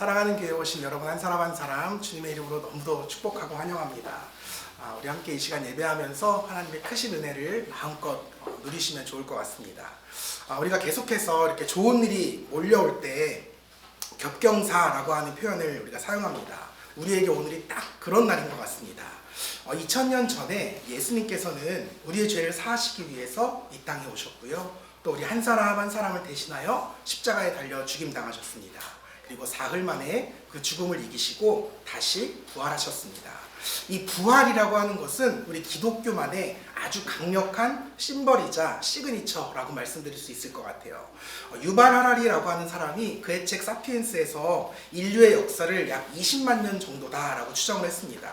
사랑하는 교회에 오신 여러분 한 사람 한 사람 주님의 이름으로 너무도 축복하고 환영합니다. 우리 함께 이 시간 예배하면서 하나님의 크신 은혜를 마음껏 누리시면 좋을 것 같습니다. 우리가 계속해서 이렇게 좋은 일이 몰려올 때 겹경사라고 하는 표현을 우리가 사용합니다. 우리에게 오늘이 딱 그런 날인 것 같습니다. 2000년 전에 예수님께서는 우리의 죄를 사하시기 위해서 이 땅에 오셨고요. 또 우리 한 사람 한 사람을 대신하여 십자가에 달려 죽임당하셨습니다. 그리고 사흘 만에 그 죽음을 이기시고 다시 부활하셨습니다. 이 부활이라고 하는 것은 우리 기독교만의 아주 강력한 심벌이자 시그니처라고 말씀드릴 수 있을 것 같아요. 유발 하라리라고 하는 사람이 그의 책 사피엔스에서 인류의 역사를 약 20만 년 정도다라고 추정을 했습니다.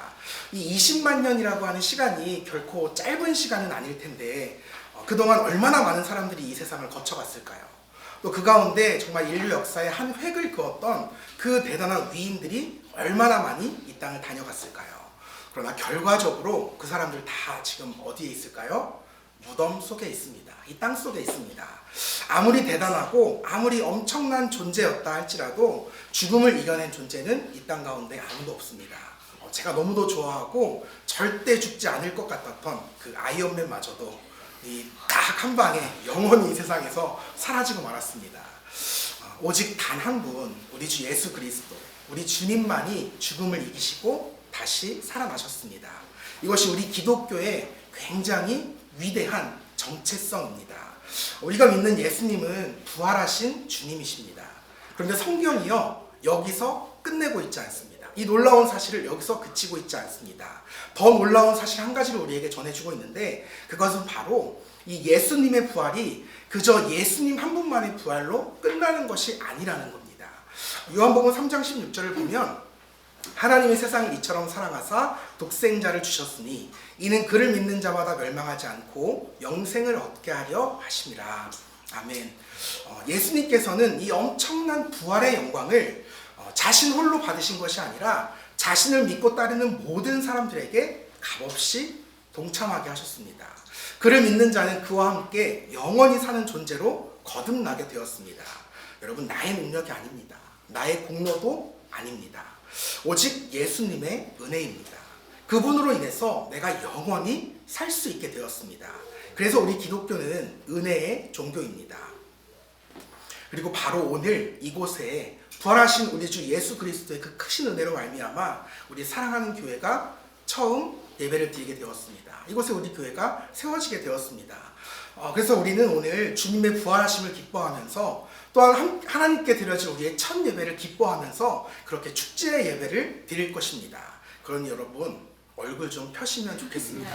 이 20만 년이라고 하는 시간이 결코 짧은 시간은 아닐 텐데 그동안 얼마나 많은 사람들이 이 세상을 거쳐갔을까요? 또 그 가운데 정말 인류 역사에 한 획을 그었던 그 대단한 위인들이 얼마나 많이 이 땅을 다녀갔을까요? 그러나 결과적으로 그 사람들 다 지금 어디에 있을까요? 무덤 속에 있습니다. 이 땅 속에 있습니다. 아무리 대단하고 아무리 엄청난 존재였다 할지라도 죽음을 이겨낸 존재는 이 땅 가운데 아무도 없습니다. 제가 너무도 좋아하고 절대 죽지 않을 것 같았던 그 아이언맨마저도 이 딱 한 방에 영원히 이 세상에서 사라지고 말았습니다. 오직 단 한 분, 우리 주 예수 그리스도, 우리 주님만이 죽음을 이기시고 다시 살아나셨습니다. 이것이 우리 기독교의 굉장히 위대한 정체성입니다. 우리가 믿는 예수님은 부활하신 주님이십니다. 그런데 성경이요, 여기서 끝내고 있지 않습니다. 이 놀라운 사실을 여기서 그치고 있지 않습니다. 더 놀라운 사실 한 가지를 우리에게 전해주고 있는데 그것은 바로 이 예수님의 부활이 그저 예수님 한 분만의 부활로 끝나는 것이 아니라는 겁니다. 요한복음 3장 16절을 보면 하나님이 세상을 이처럼 사랑하사 독생자를 주셨으니 이는 그를 믿는 자마다 멸망하지 않고 영생을 얻게 하려 하심이라. 아멘. 예수님께서는 이 엄청난 부활의 영광을 자신 홀로 받으신 것이 아니라 자신을 믿고 따르는 모든 사람들에게 값없이 동참하게 하셨습니다. 그를 믿는 자는 그와 함께 영원히 사는 존재로 거듭나게 되었습니다. 여러분, 나의 능력이 아닙니다. 나의 공로도 아닙니다. 오직 예수님의 은혜입니다. 그분으로 인해서 내가 영원히 살 수 있게 되었습니다. 그래서 우리 기독교는 은혜의 종교입니다. 그리고 바로 오늘 이곳에 부활하신 우리 주 예수 그리스도의 그 크신 은혜로 말미암아 우리 사랑하는 교회가 처음 예배를 드리게 되었습니다. 이곳에 우리 교회가 세워지게 되었습니다. 그래서 우리는 오늘 주님의 부활하심을 기뻐하면서 또한 하나님께 드려질 우리의 첫 예배를 기뻐하면서 그렇게 축제의 예배를 드릴 것입니다. 그러니 여러분 얼굴 좀 펴시면 좋겠습니다.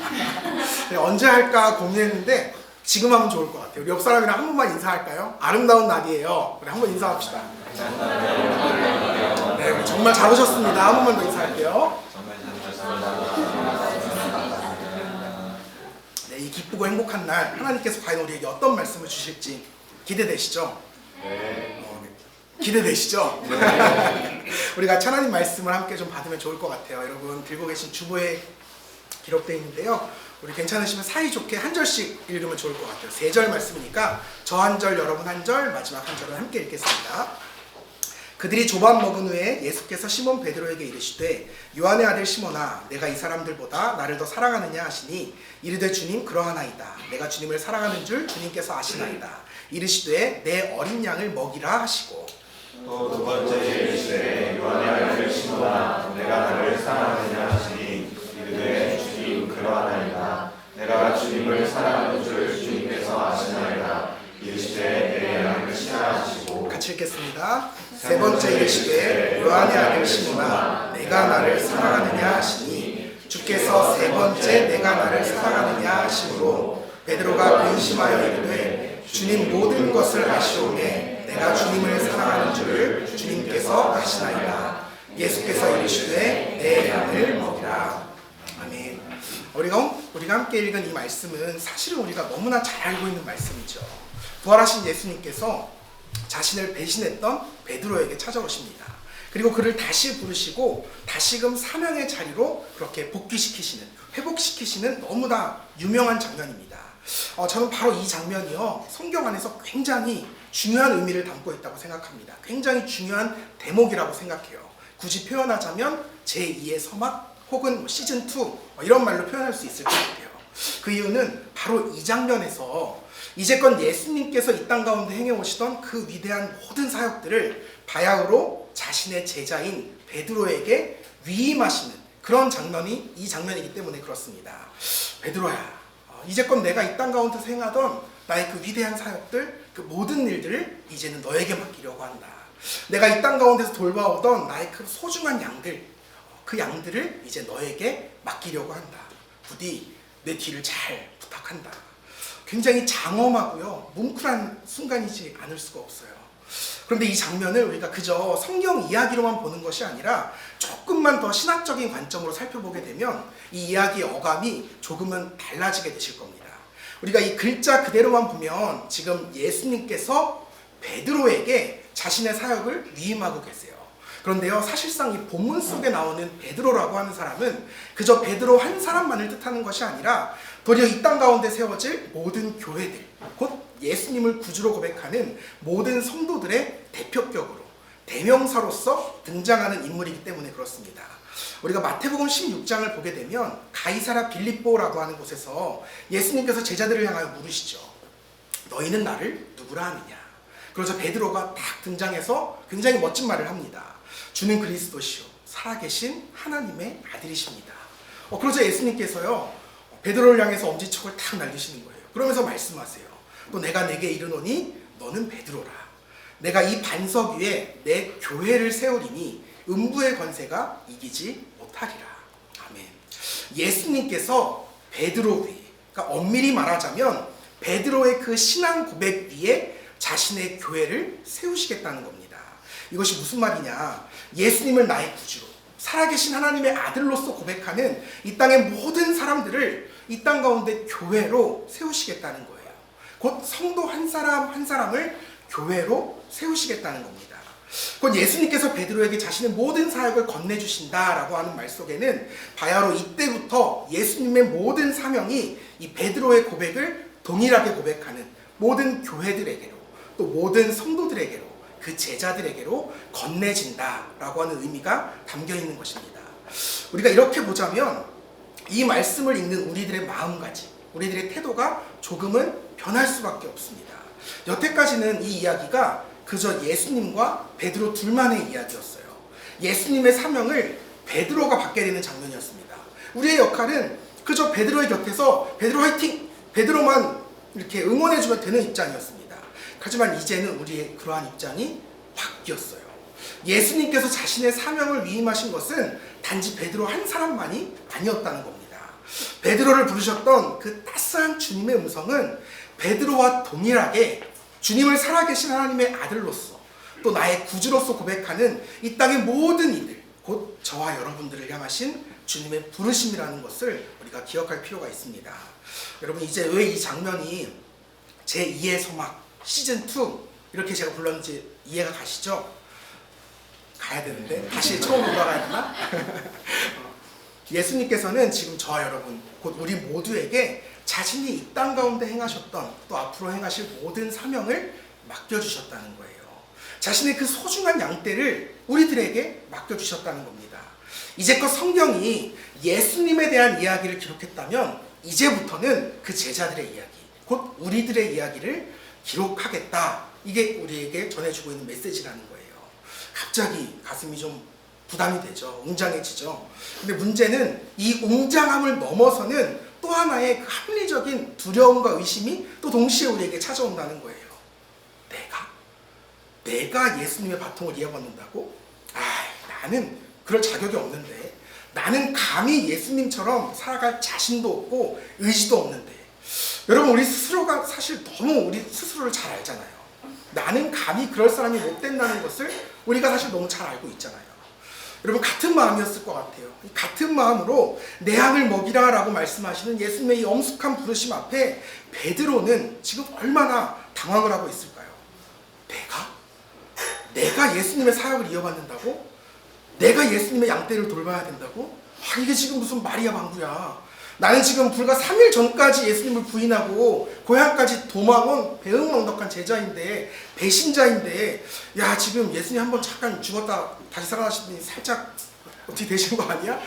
언제 할까 고민했는데 지금 하면 좋을 것 같아요. 우리 옆 사람이랑 한 번만 인사할까요? 아름다운 날이에요. 우리 한번 인사합시다. 네, 정말 잘 오셨습니다. 한 번만 더 인사할게요. 네, 이 기쁘고 행복한 날 하나님께서 과연 우리에게 어떤 말씀을 주실지 기대되시죠? 네. 기대되시죠? 네. 우리가 하나님 말씀을 함께 좀 받으면 좋을 것 같아요. 여러분 들고 계신 주보에 기록되어 있는데요. 우리 괜찮으시면 사이좋게 한 절씩 읽으면 좋을 것 같아요. 3절 말씀이니까 저 한 절, 여러분 한 절, 마지막 한 절은 함께 읽겠습니다. 그들이 조밥 먹은 후에 예수께서 시몬 베드로에게 이르시되 요한의 아들 시몬아 내가 이 사람들보다 나를 더 사랑하느냐 하시니 이르되 주님 그러하나이다. 내가 주님을 사랑하는 줄 주님께서 아시나이다. 이르시되 내 어린 양을 먹이라 하시고 또 두 번째 이르시되 요한의 아들 시몬아 내가 나를 사랑하느냐 하시니 이르되 주님 그러하나이다. 내가 주님을 사랑하는 줄 주님께서 아시나이다. 이르시되 내 양을 치라 하시고. 같이 읽겠습니다. 세 번째 이르시되 요한의 아들 시몬아 내가 나를 사랑하느냐 하시니 주께서 세 번째 내가 나를 사랑하느냐 하시므로 베드로가 근심하여 이르되 주님 모든 것을 아시오매 내가 주님을 사랑하는 줄을 주님께서 아시나이다. 예수께서 이르시되 내 양을 먹이라. 아멘. 우리가 함께 읽은 이 말씀은 사실은 우리가 너무나 잘 알고 있는 말씀이죠. 부활하신 예수님께서 자신을 배신했던 베드로에게 찾아오십니다. 그리고 그를 다시 부르시고 다시금 사명의 자리로 그렇게 복귀시키시는, 회복시키시는 너무나 유명한 장면입니다. 저는 바로 이 장면이요 성경 안에서 굉장히 중요한 의미를 담고 있다고 생각합니다. 굉장히 중요한 대목이라고 생각해요. 굳이 표현하자면 제2의 서막 혹은 시즌2 이런 말로 표현할 수 있을 것 같아요. 그 이유는 바로 이 장면에서 이제껏 예수님께서 이 땅 가운데 행해오시던 그 위대한 모든 사역들을 바야흐로 자신의 제자인 베드로에게 위임하시는 그런 장면이 이 장면이기 때문에 그렇습니다. 베드로야, 이제껏 내가 이 땅 가운데서 행하던 나의 그 위대한 사역들, 그 모든 일들을 이제는 너에게 맡기려고 한다. 내가 이 땅 가운데서 돌봐오던 나의 그 소중한 양들, 그 양들을 이제 너에게 맡기려고 한다. 부디 내 뒤를 잘 부탁한다. 굉장히 장엄하고요, 뭉클한 순간이지 않을 수가 없어요. 그런데 이 장면을 우리가 그저 성경 이야기로만 보는 것이 아니라 조금만 더 신학적인 관점으로 살펴보게 되면 이 이야기의 어감이 조금은 달라지게 되실 겁니다. 우리가 이 글자 그대로만 보면 지금 예수님께서 베드로에게 자신의 사역을 위임하고 계세요. 그런데요, 사실상 이 본문 속에 나오는 베드로라고 하는 사람은 그저 베드로 한 사람만을 뜻하는 것이 아니라 도리어 이 땅 가운데 세워질 모든 교회들, 곧 예수님을 구주로 고백하는 모든 성도들의 대표격으로 대명사로서 등장하는 인물이기 때문에 그렇습니다. 우리가 마태복음 16장을 보게 되면 가이사랴 빌립보라고 하는 곳에서 예수님께서 제자들을 향하여 물으시죠. 너희는 나를 누구라 하느냐? 그러자 베드로가 딱 등장해서 굉장히 멋진 말을 합니다. 주는 그리스도시요 살아계신 하나님의 아들이십니다. 그러자 예수님께서요, 베드로를 향해서 엄지척을 탁 날리시는 거예요. 그러면서 말씀하세요. 또 내가 내게 이르노니 너는 베드로라. 내가 이 반석 위에 내 교회를 세우리니 음부의 권세가 이기지 못하리라. 아멘. 예수님께서 베드로 위에, 그러니까 엄밀히 말하자면 베드로의 그 신앙 고백 위에 자신의 교회를 세우시겠다는 겁니다. 이것이 무슨 말이냐? 예수님을 나의 구주로, 살아계신 하나님의 아들로서 고백하는 이 땅의 모든 사람들을 이 땅 가운데 교회로 세우시겠다는 거예요. 곧 성도 한 사람 한 사람을 교회로 세우시겠다는 겁니다. 곧 예수님께서 베드로에게 자신의 모든 사역을 건네주신다라고 하는 말 속에는 바야흐로 이때부터 예수님의 모든 사명이 이 베드로의 고백을 동일하게 고백하는 모든 교회들에게로, 또 모든 성도들에게로, 그 제자들에게로 건네진다라고 하는 의미가 담겨 있는 것입니다. 우리가 이렇게 보자면 이 말씀을 읽는 우리들의 마음가짐, 우리들의 태도가 조금은 변할 수밖에 없습니다. 여태까지는 이 이야기가 그저 예수님과 베드로 둘만의 이야기였어요. 예수님의 사명을 베드로가 받게 되는 장면이었습니다. 우리의 역할은 그저 베드로의 곁에서 베드로 화이팅! 베드로만 이렇게 응원해주면 되는 입장이었습니다. 하지만 이제는 우리의 그러한 입장이 바뀌었어요. 예수님께서 자신의 사명을 위임하신 것은 단지 베드로 한 사람만이 아니었다는 겁니다. 베드로를 부르셨던 그 따스한 주님의 음성은 베드로와 동일하게 주님을 살아계신 하나님의 아들로서, 또 나의 구주로서 고백하는 이 땅의 모든 이들, 곧 저와 여러분들을 향하신 주님의 부르심이라는 것을 우리가 기억할 필요가 있습니다. 여러분, 이제 왜 이 장면이 제2의 서막 시즌2 이렇게 제가 불렀는지 이해가 가시죠? 가야 되는데 다시 처음으로 돌아가야 되나? 예수님께서는 지금 저와 여러분, 곧 우리 모두에게 자신이 이 땅 가운데 행하셨던, 또 앞으로 행하실 모든 사명을 맡겨주셨다는 거예요. 자신의 그 소중한 양떼를 우리들에게 맡겨주셨다는 겁니다. 이제껏 성경이 예수님에 대한 이야기를 기록했다면 이제부터는 그 제자들의 이야기, 곧 우리들의 이야기를 기록하겠다. 이게 우리에게 전해주고 있는 메시지라는 거예요. 갑자기 가슴이 좀 부담이 되죠. 웅장해지죠. 근데 문제는 이 웅장함을 넘어서는 또 하나의 그 합리적인 두려움과 의심이 또 동시에 우리에게 찾아온다는 거예요. 내가 예수님의 바통을 이어받는다고? 나는 그럴 자격이 없는데, 나는 감히 예수님처럼 살아갈 자신도 없고 의지도 없는데. 여러분, 우리 스스로가 사실 너무 우리 스스로를 잘 알잖아요. 나는 감히 그럴 사람이 못 된다는 것을 우리가 사실 너무 잘 알고 있잖아요. 여러분, 같은 마음이었을 것 같아요. 같은 마음으로 내 양을 먹이라 라고 말씀하시는 예수님의 이 엄숙한 부르심 앞에 베드로는 지금 얼마나 당황을 하고 있을까요? 내가 예수님의 사역을 이어받는다고? 내가 예수님의 양떼를 돌봐야 된다고? 이게 지금 무슨 말이야 방구야. 나는 지금 불과 3일 전까지 예수님을 부인하고 고향까지 도망온 배은망덕한 제자인데, 배신자인데, 야 지금 예수님 한번 잠깐 죽었다 다시 살아나시더니 살짝 어떻게 되신 거 아니야?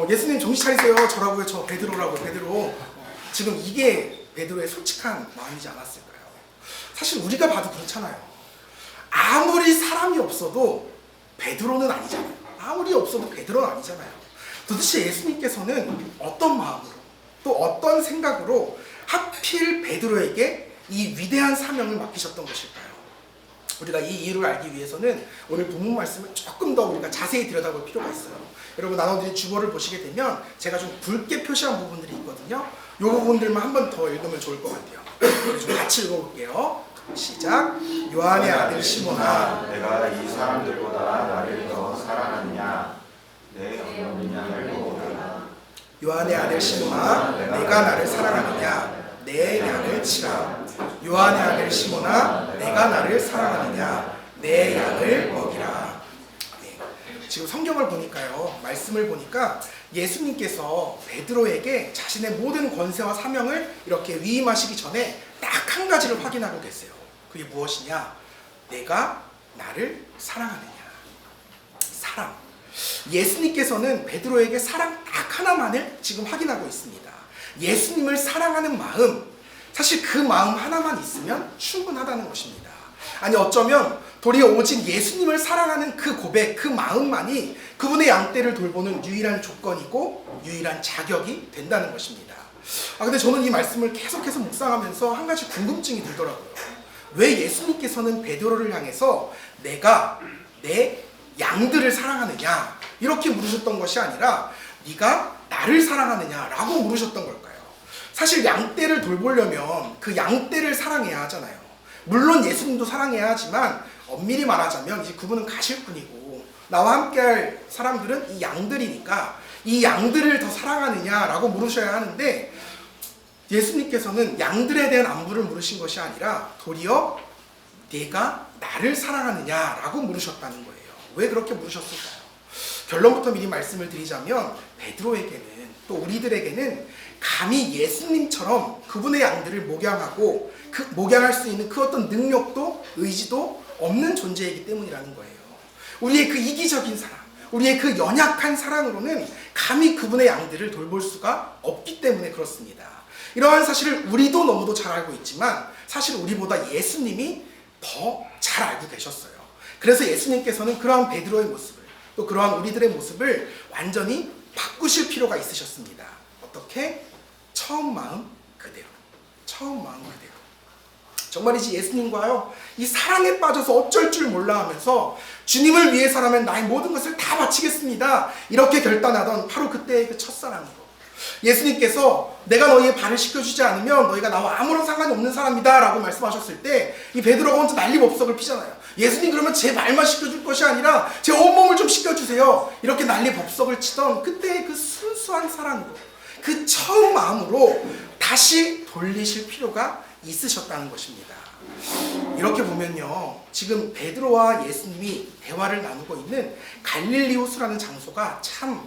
예수님 정신 차리세요. 저라고요. 저 베드로라고. 베드로. 지금 이게 베드로의 솔직한 마음이지 않았을까요? 사실 우리가 봐도 그렇잖아요. 아무리 사람이 없어도 베드로는 아니잖아요. 아무리 없어도 베드로는 아니잖아요. 도대체 예수님께서는 어떤 마음으로 또 어떤 생각으로 하필 베드로에게 이 위대한 사명을 맡기셨던 것일까요? 우리가 이 이유를 알기 위해서는 오늘 본문 말씀을 조금 더 우리가 자세히 들여다볼 필요가 있어요. 여러분 나눠드린 주보를 보시게 되면 제가 좀 붉게 표시한 부분들이 있거든요. 이 부분들만 한 번 더 읽으면 좋을 것 같아요. 좀 같이 읽어볼게요. 시작. 요한의 아들 시몬아, 내가 이 사람들보다 나를 더 사랑하느냐? 내 없는 양을 먹으라. 요한의 아들 시몬아, 내가 나를 사랑하느냐? 내 양을 치라. 요한의 아들 시몬아, 내가 나를 사랑하느냐? 내 양을 먹이라. 네. 지금 성경을 보니까요, 말씀을 보니까 예수님께서 베드로에게 자신의 모든 권세와 사명을 이렇게 위임하시기 전에 딱 한 가지를 확인하고 계세요. 그게 무엇이냐? 내가 나를 사랑하느냐? 사랑. 예수님께서는 베드로에게 사랑 딱 하나만을 지금 확인하고 있습니다. 예수님을 사랑하는 마음, 사실 그 마음 하나만 있으면 충분하다는 것입니다. 아니 어쩌면 도리어 오직 예수님을 사랑하는 그 고백, 그 마음만이 그분의 양떼를 돌보는 유일한 조건이고 유일한 자격이 된다는 것입니다. 근데 저는 이 말씀을 계속해서 묵상하면서 한 가지 궁금증이 들더라고요. 왜 예수님께서는 베드로를 향해서 내가 내 양들을 사랑하느냐 이렇게 물으셨던 것이 아니라 네가 나를 사랑하느냐라고 물으셨던 걸까요? 사실 양떼를 돌보려면 그 양떼를 사랑해야 하잖아요. 물론 예수님도 사랑해야 하지만 엄밀히 말하자면 이제 그분은 가실 뿐이고 나와 함께할 사람들은 이 양들이니까 이 양들을 더 사랑하느냐라고 물으셔야 하는데 예수님께서는 양들에 대한 안부를 물으신 것이 아니라 도리어 네가 나를 사랑하느냐라고 물으셨다는 거예요. 왜 그렇게 물으셨을까요? 결론부터 미리 말씀을 드리자면 베드로에게는 또 우리들에게는 감히 예수님처럼 그분의 양들을 목양하고 목양할 수 있는 그 어떤 능력도 의지도 없는 존재이기 때문이라는 거예요. 우리의 그 이기적인 사랑, 우리의 그 연약한 사랑으로는 감히 그분의 양들을 돌볼 수가 없기 때문에 그렇습니다. 이러한 사실을 우리도 너무도 잘 알고 있지만 사실 우리보다 예수님이 더 잘 알고 계셨어요. 그래서 예수님께서는 그러한 베드로의 모습을 또 그러한 우리들의 모습을 완전히 바꾸실 필요가 있으셨습니다. 어떻게? 처음 마음 그대로. 처음 마음 그대로. 정말이지 예수님과요 이 사랑에 빠져서 어쩔 줄 몰라 하면서 주님을 위해서라면 나의 모든 것을 다 바치겠습니다 이렇게 결단하던 바로 그때의 그 첫사랑으로 예수님께서 내가 너희의 발을 씻겨주지 않으면 너희가 나와 아무런 상관이 없는 사람이다 라고 말씀하셨을 때 이 베드로가 혼자 난리법석을 피잖아요. 예수님 그러면 제 발만 씻겨줄 것이 아니라 제 온몸을 좀 씻겨주세요 이렇게 난리법석을 치던 그때의 그 순수한 사랑으로 그 처음 마음으로 다시 돌리실 필요가 있으셨다는 것입니다. 이렇게 보면요 지금 베드로와 예수님이 대화를 나누고 있는 갈릴리 호수라는 장소가 참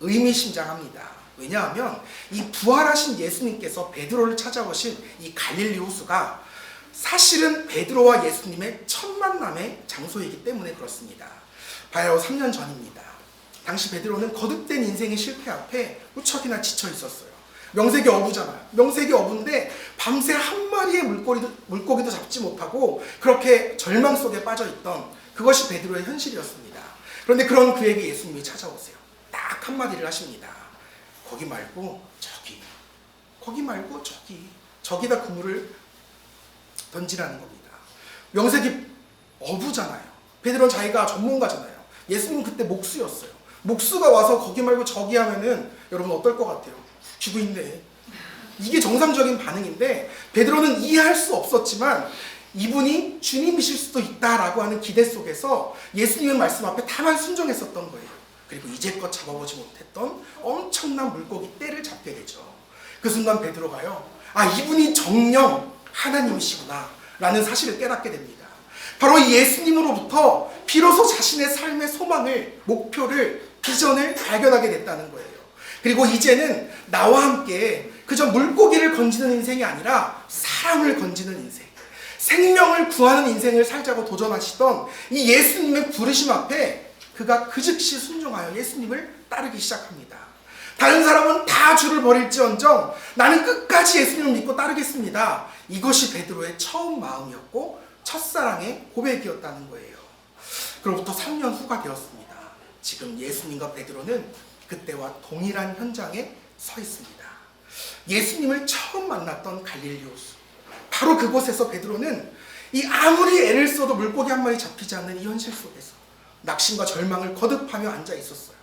의미심장합니다. 왜냐하면 이 부활하신 예수님께서 베드로를 찾아오신 이 갈릴리 호수가 사실은 베드로와 예수님의 첫 만남의 장소이기 때문에 그렇습니다. 바로 3년 전입니다. 당시 베드로는 거듭된 인생의 실패 앞에 무척이나 지쳐 있었어요. 명색이 어부잖아요. 명색이 어부인데 밤새 한 마리의 물고기도 잡지 못하고 그렇게 절망 속에 빠져있던 그것이 베드로의 현실이었습니다. 그런데 그런 그에게 예수님이 찾아오세요. 딱 한마디를 하십니다. 거기 말고 저기, 거기 말고 저기, 저기다 그물을 던지라는 겁니다. 명색이 어부잖아요. 베드로는 자기가 전문가잖아요. 예수님은 그때 목수였어요. 목수가 와서 거기 말고 저기 하면은 여러분 어떨 것 같아요? 쥐고 있네. 이게 정상적인 반응인데 베드로는 이해할 수 없었지만 이분이 주님이실 수도 있다라고 하는 기대 속에서 예수님의 말씀 앞에 다만 순종했었던 거예요. 그리고 이제껏 잡아보지 못했던 엄청난 물고기 떼를 잡게 되죠. 그 순간 베드로가요 이분이 정녕 하나님이시구나 라는 사실을 깨닫게 됩니다. 바로 이 예수님으로부터 비로소 자신의 삶의 소망을, 목표를, 비전을 발견하게 됐다는 거예요. 그리고 이제는 나와 함께 그저 물고기를 건지는 인생이 아니라 사람을 건지는 인생, 생명을 구하는 인생을 살자고 도전하시던 이 예수님의 부르심 앞에 그가 그 즉시 순종하여 예수님을 따르기 시작합니다. 다른 사람은 다 주를 버릴지언정 나는 끝까지 예수님을 믿고 따르겠습니다. 이것이 베드로의 처음 마음이었고 첫사랑의 고백이었다는 거예요. 그로부터 3년 후가 되었습니다. 지금 예수님과 베드로는 그때와 동일한 현장에 서 있습니다. 예수님을 처음 만났던 갈릴리 호수, 바로 그곳에서 베드로는 이 아무리 애를 써도 물고기 한 마리 잡히지 않는 이 현실 속에서 낙심과 절망을 거듭하며 앉아 있었어요.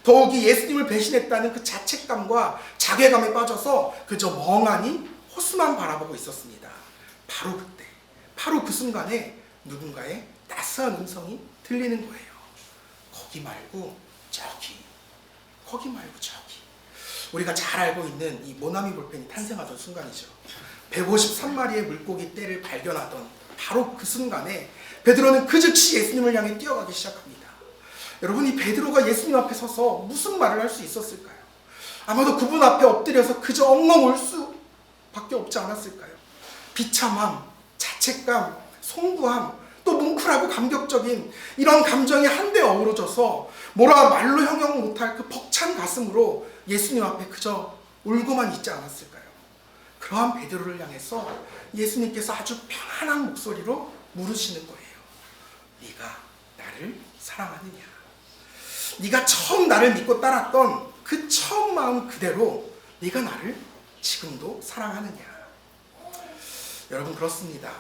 더욱이 예수님을 배신했다는 그 자책감과 자괴감에 빠져서 그저 멍하니 호수만 바라보고 있었습니다. 바로 그때, 바로 그 순간에 누군가의 따스한 음성이 들리는 거예요. 거기 말고 저기, 거기 말고 저기. 우리가 잘 알고 있는 이 모나미 볼펜이 탄생하던 순간이죠. 153마리의 물고기 떼를 발견하던 바로 그 순간에 베드로는 그 즉시 예수님을 향해 뛰어가기 시작합니다. 여러분, 이 베드로가 예수님 앞에 서서 무슨 말을 할 수 있었을까요? 아마도 그분 앞에 엎드려서 그저 엉엉 울 수밖에 없지 않았을까요? 비참함, 자책감, 송구함, 또 뭉클하고 감격적인 이런 감정이 한데 어우러져서 뭐라 말로 형용 못할 그 벅찬 가슴으로 예수님 앞에 그저 울고만 있지 않았을까요? 그러한 베드로를 향해서 예수님께서 아주 편안한 목소리로 물으시는 거예요. 네가 나를 사랑하느냐? 네가 처음 나를 믿고 따랐던 그 처음 마음 그대로 네가 나를 지금도 사랑하느냐? 여러분, 그렇습니다.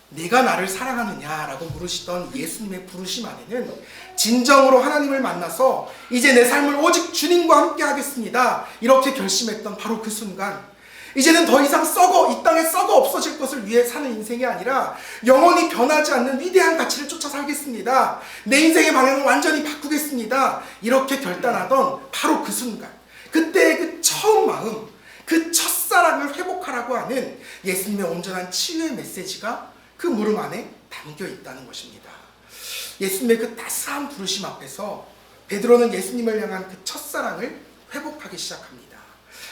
네가 나를 사랑하느냐라고 물으시던 예수님의 부르심 안에는 진정으로 하나님을 만나서 이제 내 삶을 오직 주님과 함께 하겠습니다, 이렇게 결심했던 바로 그 순간, 이제는 더 이상 이 땅에 썩어 없어질 것을 위해 사는 인생이 아니라 영원히 변하지 않는 위대한 가치를 쫓아 살겠습니다, 내 인생의 방향을 완전히 바꾸겠습니다, 이렇게 결단하던 바로 그 순간, 그때의 그 처음 마음, 그 첫사랑을 회복하라고 하는 예수님의 온전한 치유의 메시지가 그 물음 안에 담겨 있다는 것입니다. 예수님의 그 따스한 부르심 앞에서 베드로는 예수님을 향한 그 첫사랑을 회복하기 시작합니다.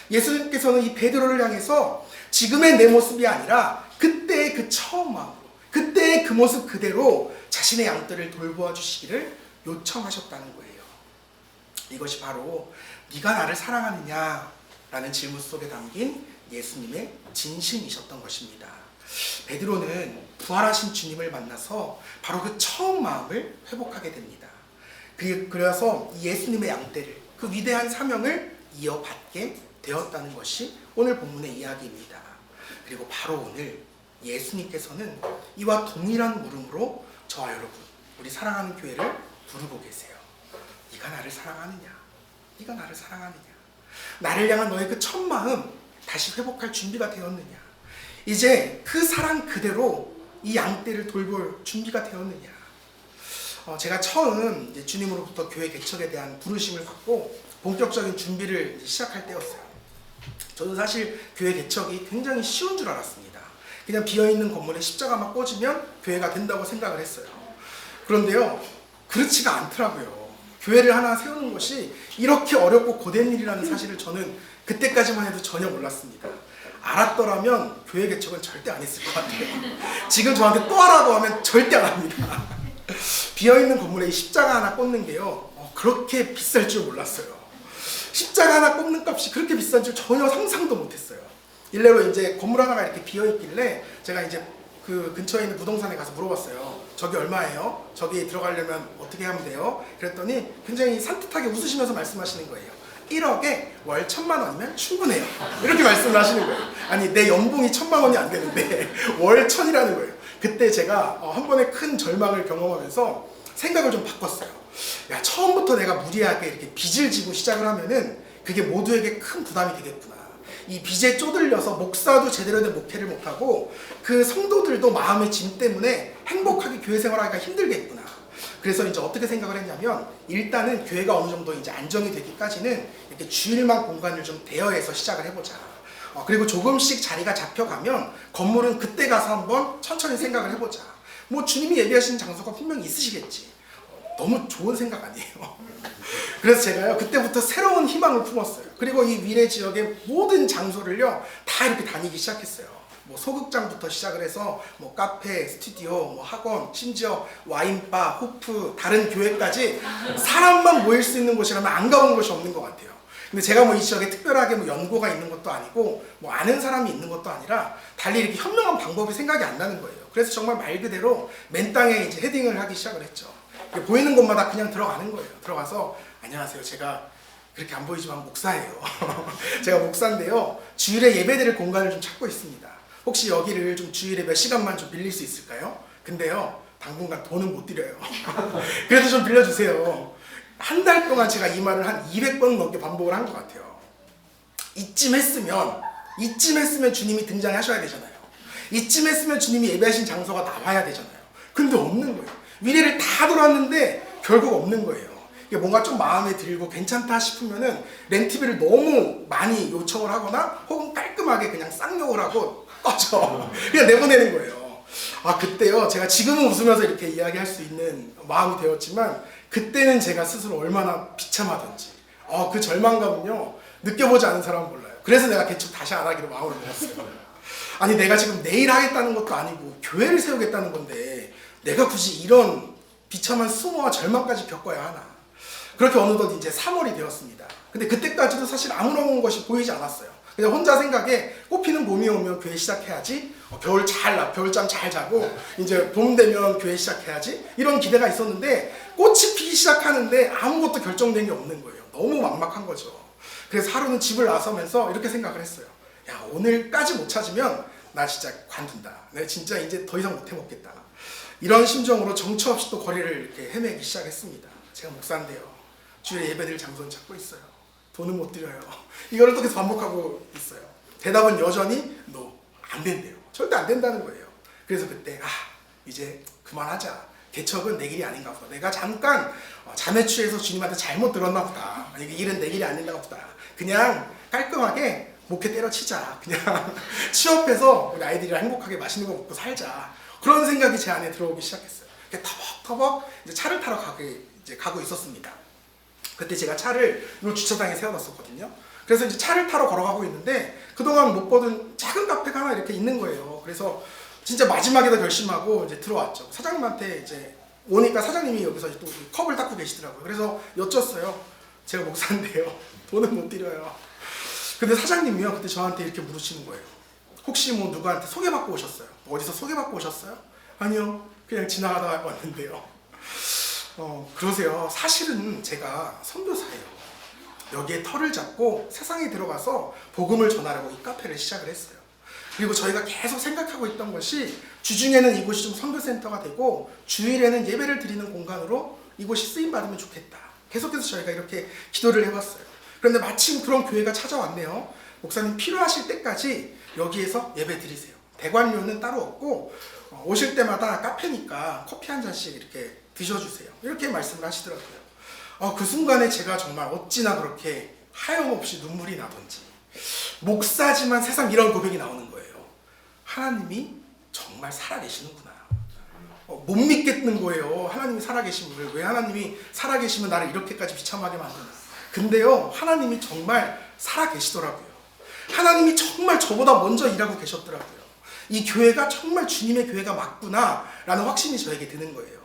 예수님께서는 이 베드로를 향해서 지금의 내 모습이 아니라 그때의 그 처음 마음으로, 그때의 그 모습 그대로 자신의 양떼를 돌보아 주시기를 요청하셨다는 거예요. 이것이 바로 네가 나를 사랑하느냐? 라는 질문 속에 담긴 예수님의 진심이셨던 것입니다. 베드로는 부활하신 주님을 만나서 바로 그 처음 마음을 회복하게 됩니다. 그래서 예수님의 양떼를, 그 위대한 사명을 이어받게 되었다는 것이 오늘 본문의 이야기입니다. 그리고 바로 오늘 예수님께서는 이와 동일한 물음으로 저와 여러분, 우리 사랑하는 교회를 부르고 계세요. 네가 나를 사랑하느냐? 네가 나를 사랑하느냐? 나를 향한 너의 그 첫 마음 다시 회복할 준비가 되었느냐? 이제 그 사랑 그대로 이 양떼를 돌볼 준비가 되었느냐? 제가 처음 이제 주님으로부터 교회 개척에 대한 부르심을 받고 본격적인 준비를 시작할 때였어요. 저도 사실 교회 개척이 굉장히 쉬운 줄 알았습니다. 그냥 비어있는 건물에 십자가만 꽂으면 교회가 된다고 생각을 했어요. 그런데요, 그렇지가 않더라고요. 교회를 하나 세우는 것이 이렇게 어렵고 고된 일이라는 사실을 저는 그때까지만 해도 전혀 몰랐습니다. 알았더라면 교회 개척은 절대 안 했을 것 같아요. 지금 저한테 또 하라고 하면 절대 안 합니다. 비어있는 건물에 이 십자가 하나 꽂는 게요, 그렇게 비쌀 줄 몰랐어요. 십자가 하나 꽂는 값이 그렇게 비싼 줄 전혀 상상도 못했어요. 일례로 이제 건물 하나가 이렇게 비어있길래 제가 이제 그 근처에 있는 부동산에 가서 물어봤어요. 저기 얼마예요? 저기 들어가려면 어떻게 하면 돼요? 그랬더니 굉장히 산뜻하게 웃으시면서 말씀하시는 거예요. 1억에 월 1,000만 원이면 충분해요, 이렇게 말씀을 하시는 거예요. 아니, 내 연봉이 1,000만 원이 안 되는데 월 1,000이라는 거예요. 그때 제가 한 번에 큰 절망을 경험하면서 생각을 좀 바꿨어요. 야, 처음부터 내가 무리하게 이렇게 빚을 지고 시작을 하면은 그게 모두에게 큰 부담이 되겠구나. 이 빚에 쪼들려서 목사도 제대로 된 목회를 못하고 그 성도들도 마음의 짐 때문에 행복하게 교회 생활하기가 힘들겠구나. 그래서 이제 어떻게 생각을 했냐면, 일단은 교회가 어느 정도 이제 안정이 되기까지는 이렇게 주일만 공간을 좀 대여해서 시작을 해보자. 그리고 조금씩 자리가 잡혀가면 건물은 그때 가서 한번 천천히 생각을 해보자. 뭐 주님이 예비하시는 장소가 분명히 있으시겠지. 너무 좋은 생각 아니에요? 그래서 제가요 그때부터 새로운 희망을 품었어요. 그리고 이 위례 지역의 모든 장소를요 다 이렇게 다니기 시작했어요. 뭐 소극장부터 시작을 해서 뭐 카페, 스튜디오, 뭐 학원, 심지어 와인바, 호프, 다른 교회까지 사람만 모일 수 있는 곳이라면 안 가본 곳이 없는 것 같아요. 근데 제가 뭐 이 지역에 특별하게 뭐 연고가 있는 것도 아니고 뭐 아는 사람이 있는 것도 아니라 달리 이렇게 현명한 방법이 생각이 안 나는 거예요. 그래서 정말 말 그대로 맨 땅에 이제 헤딩을 하기 시작을 했죠. 보이는 곳마다 그냥 들어가는 거예요. 들어가서 안녕하세요. 제가 그렇게 안 보이지만 목사예요. 제가 목사인데요. 주일에 예배드릴 공간을 좀 찾고 있습니다. 혹시 여기를 좀 주일에 몇 시간만 좀 빌릴 수 있을까요? 근데요. 당분간 돈은 못 드려요. 그래도 좀 빌려주세요. 한 달 동안 제가 이 말을 한 200번 넘게 반복을 한 것 같아요. 이쯤 했으면 주님이 등장하셔야 되잖아요. 이쯤 했으면 주님이 예배하신 장소가 나와야 되잖아요. 근데 없는 거예요. 위례를 다 돌았는데 결국 없는 거예요. 이게 뭔가 좀 마음에 들고 괜찮다 싶으면은 렌트비를 너무 많이 요청을 하거나 혹은 깔끔하게 그냥 쌍욕을 하고 꺼져. 그냥 내보내는 거예요. 아 그때요 제가 지금은 웃으면서 이렇게 이야기할 수 있는 마음이 되었지만 그때는 제가 스스로 얼마나 비참하던지 그 절망감은요 느껴보지 않은 사람은 몰라요. 그래서 내가 개척 다시 안 하기로 마음을 먹었어요. 아니 내가 지금 내일 하겠다는 것도 아니고 교회를 세우겠다는 건데 내가 굳이 이런 비참한 수모와 절망까지 겪어야 하나. 그렇게 어느덧 이제 3월이 되었습니다. 근데 그때까지도 사실 아무런 것이 보이지 않았어요. 그냥 혼자 생각에 꽃피는 봄이 오면 교회 시작해야지, 겨울잠 잘 자고 이제 봄 되면 교회 시작해야지 이런 기대가 있었는데 꽃이 피기 시작하는데 아무것도 결정된 게 없는 거예요. 너무 막막한 거죠. 그래서 하루는 집을 나서면서 이렇게 생각을 했어요. 야 오늘까지 못 찾으면 나 진짜 관둔다. 내가 진짜 이제 더 이상 못 해먹겠다. 이런 심정으로 정처 없이 또 거리를 이렇게 헤매기 시작했습니다. 제가 목사인데요. 주일에 예배드릴 장소는 찾고 있어요. 돈은 못 드려요. 이거를 또 계속 반복하고 있어요. 대답은 여전히 no, 안 된대요. 절대 안 된다는 거예요. 그래서 그때 이제 그만하자. 개척은 내 길이 아닌가 보다. 내가 잠깐 잠에 취해서 주님한테 잘못 들었나 보다. 이 일은 내 길이 아닌가 보다. 그냥 깔끔하게 목회 때려치자. 그냥 취업해서 우리 아이들이랑 행복하게 맛있는 거 먹고 살자. 그런 생각이 제 안에 들어오기 시작했어요. 터벅터벅 이제 차를 타러 가고 있었습니다. 그때 제가 차를 이 주차장에 세워놨었거든요. 그래서 이제 차를 타러 걸어가고 있는데 그동안 못 보던 작은 카페가 하나 이렇게 있는 거예요. 그래서 진짜 마지막에도 결심하고 이제 들어왔죠. 사장님한테 이제 오니까 사장님이 여기서 또 컵을 닦고 계시더라고요. 그래서 여쭸어요. 제가 목사인데요. 돈은 못 드려요. 근데 사장님이요 그때 저한테 이렇게 물으시는 거예요. 혹시 뭐 누구한테 소개받고 오셨어요? 어디서 소개받고 오셨어요? 아니요. 그냥 지나가다가 왔는데요. 그러세요. 사실은 제가 선교사예요. 여기에 터를 잡고 세상에 들어가서 복음을 전하려고 이 카페를 시작을 했어요. 그리고 저희가 계속 생각하고 있던 것이 주중에는 이곳이 좀 선교센터가 되고 주일에는 예배를 드리는 공간으로 이곳이 쓰임받으면 좋겠다. 계속해서 저희가 이렇게 기도를 해봤어요. 그런데 마침 그런 교회가 찾아왔네요. 목사님 필요하실 때까지 여기에서 예배 드리세요. 대관료는 따로 없고 오실 때마다 카페니까 커피 한 잔씩 이렇게 드셔주세요. 이렇게 말씀을 하시더라고요. 그 순간에 제가 정말 어찌나 그렇게 하염없이 눈물이 나던지 목사지만 세상 이런 고백이 나오는 거예요. 하나님이 정말 살아계시는구나. 못 믿겠는 거예요. 하나님이 살아계심을. 왜 하나님이 살아계시면 나를 이렇게까지 비참하게 만드나. 근데요 하나님이 정말 살아계시더라고요. 하나님이 정말 저보다 먼저 일하고 계셨더라고요. 이 교회가 정말 주님의 교회가 맞구나 라는 확신이 저에게 드는 거예요.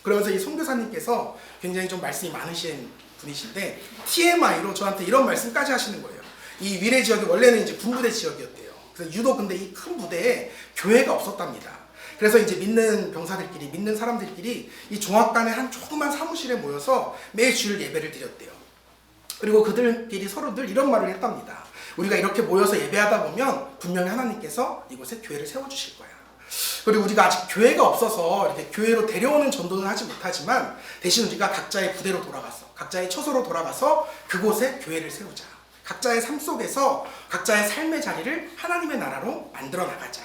그러면서 이 선교사님께서 굉장히 좀 말씀이 많으신 분이신데 TMI로 저한테 이런 말씀까지 하시는 거예요. 이 위례 지역이 원래는 이제 군부대 지역이었대요. 그래서 유독 근데 이 큰 부대에 교회가 없었답니다. 그래서 이제 믿는 병사들끼리, 믿는 사람들끼리 이 종합관의 한 조그만 사무실에 모여서 매 주일 예배를 드렸대요. 그리고 그들끼리 서로 늘 이런 말을 했답니다. 우리가 이렇게 모여서 예배하다 보면 분명히 하나님께서 이곳에 교회를 세워주실 거야. 그리고 우리가 아직 교회가 없어서 이렇게 교회로 데려오는 전도는 하지 못하지만 대신 우리가 각자의 부대로 돌아가서 각자의 처소로 돌아가서 그곳에 교회를 세우자. 각자의 삶 속에서 각자의 삶의 자리를 하나님의 나라로 만들어 나가자.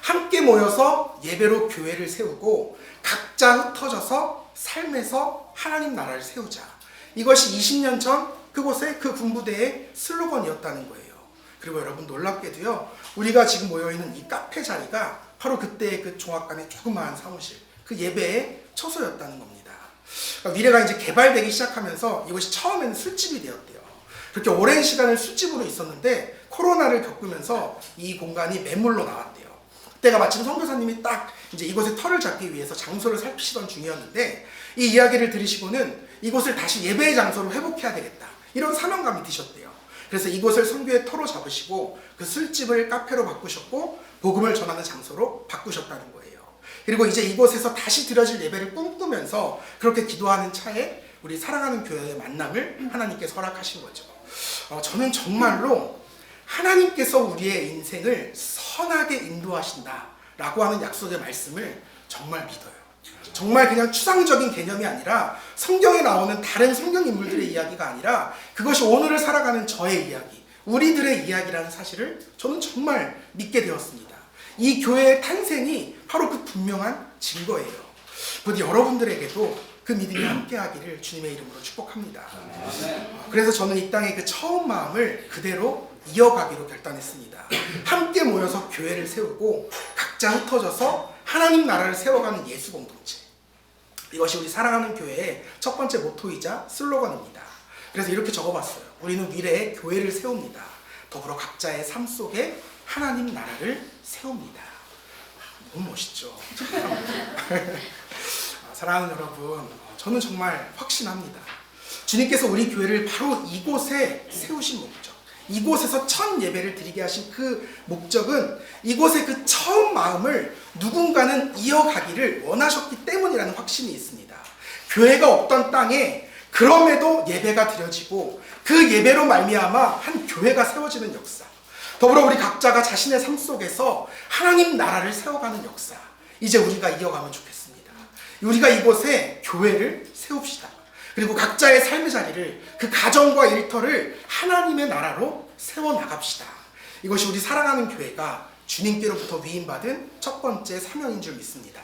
함께 모여서 예배로 교회를 세우고 각자 흩어져서 삶에서 하나님 나라를 세우자. 이것이 20년 전 그곳의 그 군부대의 슬로건이었다는 거예요. 그리고 여러분 놀랍게도요. 우리가 지금 모여있는 이 카페 자리가 바로 그때의 그 종합관의 조그마한 사무실, 그 예배의 처소였다는 겁니다. 그러니까 위례가 이제 개발되기 시작하면서 이곳이 처음에는 술집이 되었대요. 그렇게 오랜 시간을 술집으로 있었는데 코로나를 겪으면서 이 공간이 매물로 나왔대요. 그때가 마침 선교사님이 딱 이제 이곳에 터를 잡기 위해서 장소를 살피시던 중이었는데 이 이야기를 들으시고는 이곳을 다시 예배의 장소로 회복해야 되겠다. 이런 사명감이 드셨대요. 그래서 이곳을 선교의 터로 잡으시고 그 술집을 카페로 바꾸셨고 복음을 전하는 장소로 바꾸셨다는 거예요. 그리고 이제 이곳에서 다시 드려질 예배를 꿈꾸면서 그렇게 기도하는 차에 우리 사랑하는 교회의 만남을 하나님께서 허락하신 거죠. 저는 정말로 하나님께서 우리의 인생을 선하게 인도하신다라고 하는 약속의 말씀을 정말 믿어요. 정말 그냥 추상적인 개념이 아니라 성경에 나오는 다른 성경 인물들의 이야기가 아니라 그것이 오늘을 살아가는 저의 이야기, 우리들의 이야기라는 사실을 저는 정말 믿게 되었습니다. 이 교회의 탄생이 바로 그 분명한 증거예요. 부디 여러분들에게도 그 믿음이 함께하기를 주님의 이름으로 축복합니다. 그래서 저는 이 땅의 그 처음 마음을 그대로 이어가기로 결단했습니다. 함께 모여서 교회를 세우고 각자 흩어져서 하나님 나라를 세워가는 예수 공동체. 이것이 우리 사랑하는 교회의 첫 번째 모토이자 슬로건입니다. 그래서 이렇게 적어봤어요. 우리는 미래에 교회를 세웁니다. 더불어 각자의 삶 속에 하나님 나라를 세웁니다. 너무 멋있죠? 사랑하는 여러분, 저는 정말 확신합니다. 주님께서 우리 교회를 바로 이곳에 세우신 목적, 이곳에서 첫 예배를 드리게 하신 그 목적은 이곳의 그 처음 마음을 누군가는 이어가기를 원하셨기 때문이라는 확신이 있습니다. 교회가 없던 땅에 그럼에도 예배가 드려지고 그 예배로 말미암아 한 교회가 세워지는 역사, 더불어 우리 각자가 자신의 삶 속에서 하나님 나라를 세워가는 역사, 이제 우리가 이어가면 좋겠습니다. 우리가 이곳에 교회를 세웁시다. 그리고 각자의 삶의 자리를, 그 가정과 일터를 하나님의 나라로 세워나갑시다. 이것이 우리 사랑하는 교회가 주님께로부터 위임받은 첫 번째 사명인 줄 믿습니다.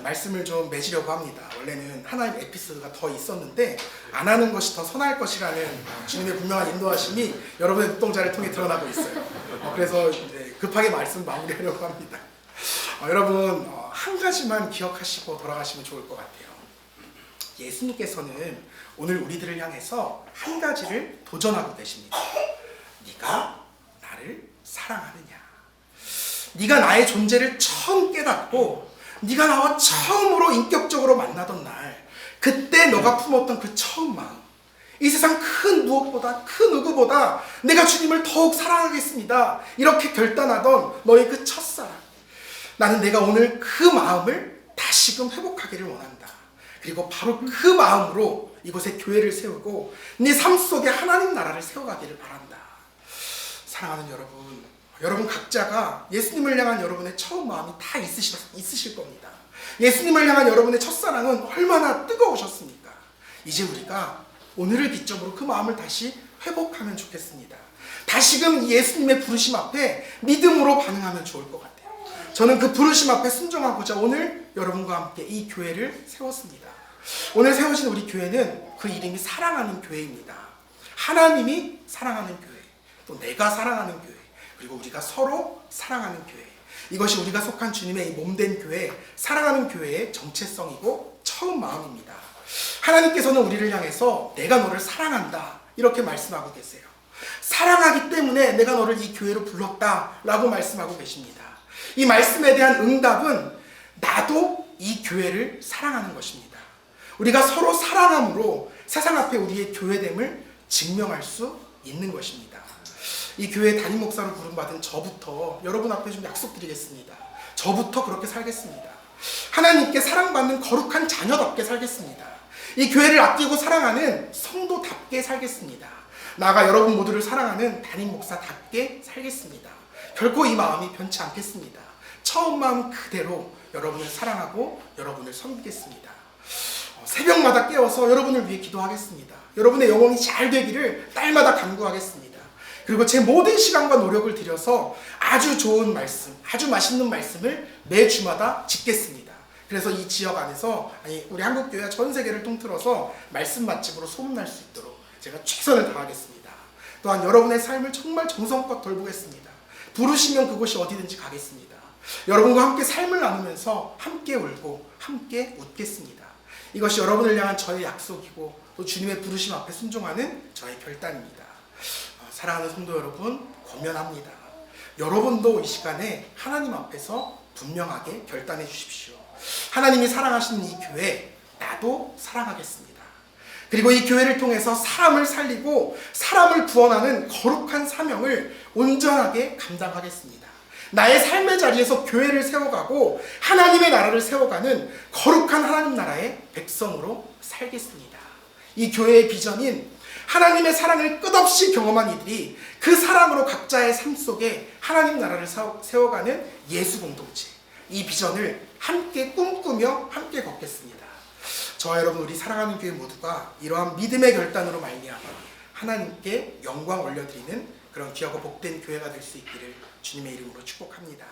말씀을 좀 맺으려고 합니다. 원래는 하나님 에피소드가 더 있었는데 안 하는 것이 더 선할 것이라는 주님의 분명한 인도하심이 여러분의 눈동자를 통해 드러나고 있어요. 그래서 이제 급하게 말씀 마무리하려고 합니다. 여러분 한 가지만 기억하시고 돌아가시면 좋을 것 같아요. 예수님께서는 오늘 우리들을 향해서 한 가지를 도전하고 계십니다. 네가 나를 사랑하느냐? 네가 나의 존재를 처음 깨닫고 네가 나와 처음으로 인격적으로 만나던 날, 그때 너가 품었던 그 처음 마음, 이 세상 큰 무엇보다, 그 누구보다 내가 주님을 더욱 사랑하겠습니다, 이렇게 결단하던 너의 그 첫사랑, 나는 내가 오늘 그 마음을 다시금 회복하기를 원한다. 그리고 바로 그 마음으로 이곳에 교회를 세우고 네 삶 속에 하나님 나라를 세워가기를 바란다. 사랑하는 여러분 각자가 예수님을 향한 여러분의 처음 마음이 다 있으실 겁니다. 예수님을 향한 여러분의 첫사랑은 얼마나 뜨거우셨습니까? 이제 우리가 오늘을 기점으로 그 마음을 다시 회복하면 좋겠습니다. 다시금 예수님의 부르심 앞에 믿음으로 반응하면 좋을 것 같아요. 저는 그 부르심 앞에 순종하고자 오늘 여러분과 함께 이 교회를 세웠습니다. 오늘 세워진 우리 교회는 그 이름이 사랑하는 교회입니다. 하나님이 사랑하는 교회, 또 내가 사랑하는 교회, 그리고 우리가 서로 사랑하는 교회, 이것이 우리가 속한 주님의 이 몸된 교회, 사랑하는 교회의 정체성이고 처음 마음입니다. 하나님께서는 우리를 향해서 내가 너를 사랑한다 이렇게 말씀하고 계세요. 사랑하기 때문에 내가 너를 이 교회로 불렀다 라고 말씀하고 계십니다. 이 말씀에 대한 응답은 나도 이 교회를 사랑하는 것입니다. 우리가 서로 사랑함으로 세상 앞에 우리의 교회됨을 증명할 수 있는 것입니다. 이 교회 담임 목사로 부름받은 저부터 여러분 앞에 좀 약속드리겠습니다. 저부터 그렇게 살겠습니다. 하나님께 사랑받는 거룩한 자녀답게 살겠습니다. 이 교회를 아끼고 사랑하는 성도답게 살겠습니다. 나아가 여러분 모두를 사랑하는 담임 목사답게 살겠습니다. 결코 이 마음이 변치 않겠습니다. 처음 마음 그대로 여러분을 사랑하고 여러분을 섬기겠습니다. 새벽마다 깨어서 여러분을 위해 기도하겠습니다. 여러분의 영혼이 잘 되기를 날마다 간구하겠습니다. 그리고 제 모든 시간과 노력을 들여서 아주 좋은 말씀, 아주 맛있는 말씀을 매주마다 짓겠습니다. 그래서 이 지역 안에서, 우리 한국교회와 전 세계를 통틀어서 말씀 맛집으로 소문날 수 있도록 제가 최선을 다하겠습니다. 또한 여러분의 삶을 정말 정성껏 돌보겠습니다. 부르시면 그곳이 어디든지 가겠습니다. 여러분과 함께 삶을 나누면서 함께 울고 함께 웃겠습니다. 이것이 여러분을 향한 저의 약속이고 또 주님의 부르심 앞에 순종하는 저의 결단입니다. 사랑하는 성도 여러분, 권면합니다. 여러분도 이 시간에 하나님 앞에서 분명하게 결단해 주십시오. 하나님이 사랑하시는 이 교회, 나도 사랑하겠습니다. 그리고 이 교회를 통해서 사람을 살리고 사람을 구원하는 거룩한 사명을 온전하게 감당하겠습니다. 나의 삶의 자리에서 교회를 세워가고 하나님의 나라를 세워가는 거룩한 하나님 나라의 백성으로 살겠습니다. 이 교회의 비전인 하나님의 사랑을 끝없이 경험한 이들이 그 사랑으로 각자의 삶 속에 하나님 나라를 세워가는 예수 공동체, 이 비전을 함께 꿈꾸며 함께 걷겠습니다. 저와 여러분, 우리 사랑하는 교회 모두가 이러한 믿음의 결단으로 말미암아 하나님께 영광 올려드리는 그런 귀하고 복된 교회가 될 수 있기를 주님의 이름으로 축복합니다.